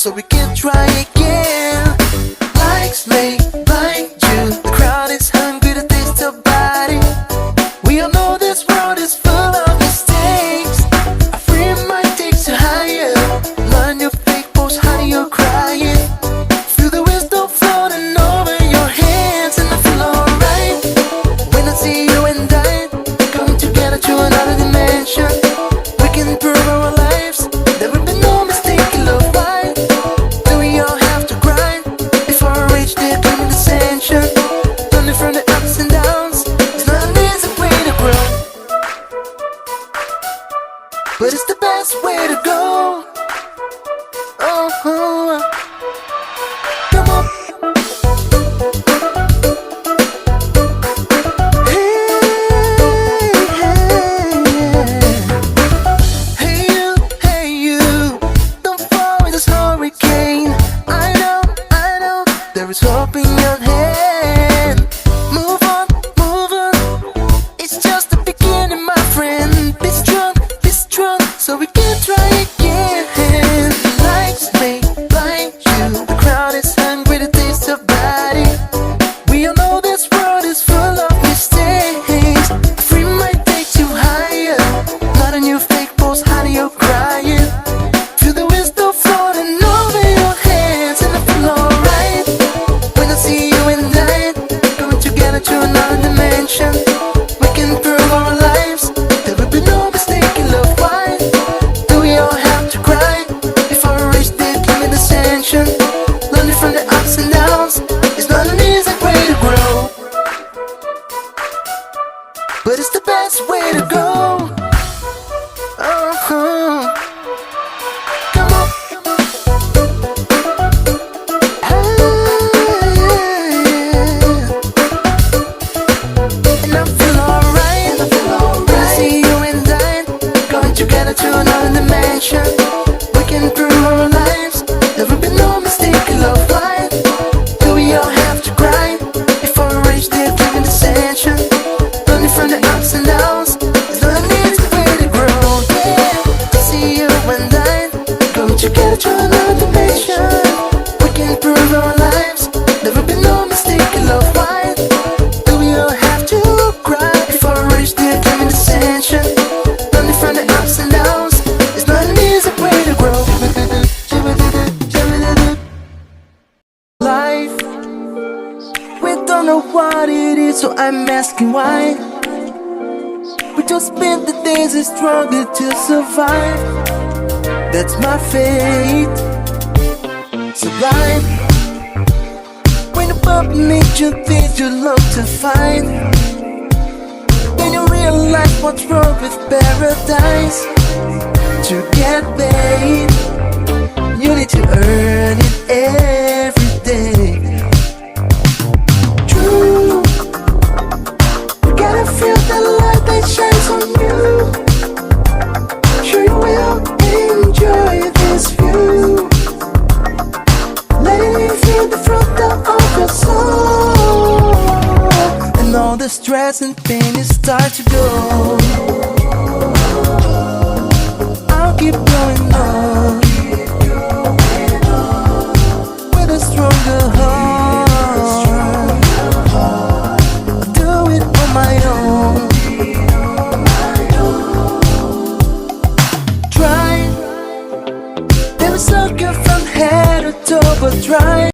so we can try again. Likes may blind you, the crowd is hungry to taste your body. We all know this world is full of mistakes. A free mind takes you higher. Learn your fake post, honey, you're crying. Feel the wisdom floating over your hands, and I feel alright when I see you and I coming together to another dimension. We can improve our lives. There will be no mistake in love. Why do we all have to grind before we reach the coming ascension? Learning from the ups and downs, it's not an easy way to grow, but it's the best way to go. Oh, come on. Hey you, don't fall in this hurricane. I know, there is hope in your hand. Move on, it's just the beginning, my friend. Be strong, so we can try again. Lights may blind you, the crowd is hungry to taste your body. We all know this world is full of mistakes. A free mind takes you higher. Not a new fake post, honey, you're crying. Feel the wisdom floating over your hands, and I feel alright when I see you and I coming together to another dimension. We can improve our lives. There will be no mistake in love. Why do we all have to cry before we reach the coming ascension? Learning from the ups and downs, it's not an easy way to grow, but it's the best way to go. Uh-huh. Come on. And I feel alright when I see you and I going together to another dimension. We can improve our lives. There will be no mistake in love. Why do we all have to cry before we reach the coming ascension? Learning from the ups and downs, it's not an easy way to grow. Yeah, to see you and I going together to another dimension. We can improve our lives. There will be no mistake in love. Why do we all have to cry before we reach the coming ascension? Learning from the ups and downs, it's not an easy way to grow. Life, we don't know what it is, so I'm asking why. We just spend the days and struggle to survive. That's my fate. Sublime. When above nature things you love to find, then you realize what's wrong with paradise. To get paid, you need to earn it every day. True, you gotta feel the light that shines on you. Sure you will enjoy this view. Letting you feel the fruit of your soul, and all the stress and pain is start to go. I'll keep going on.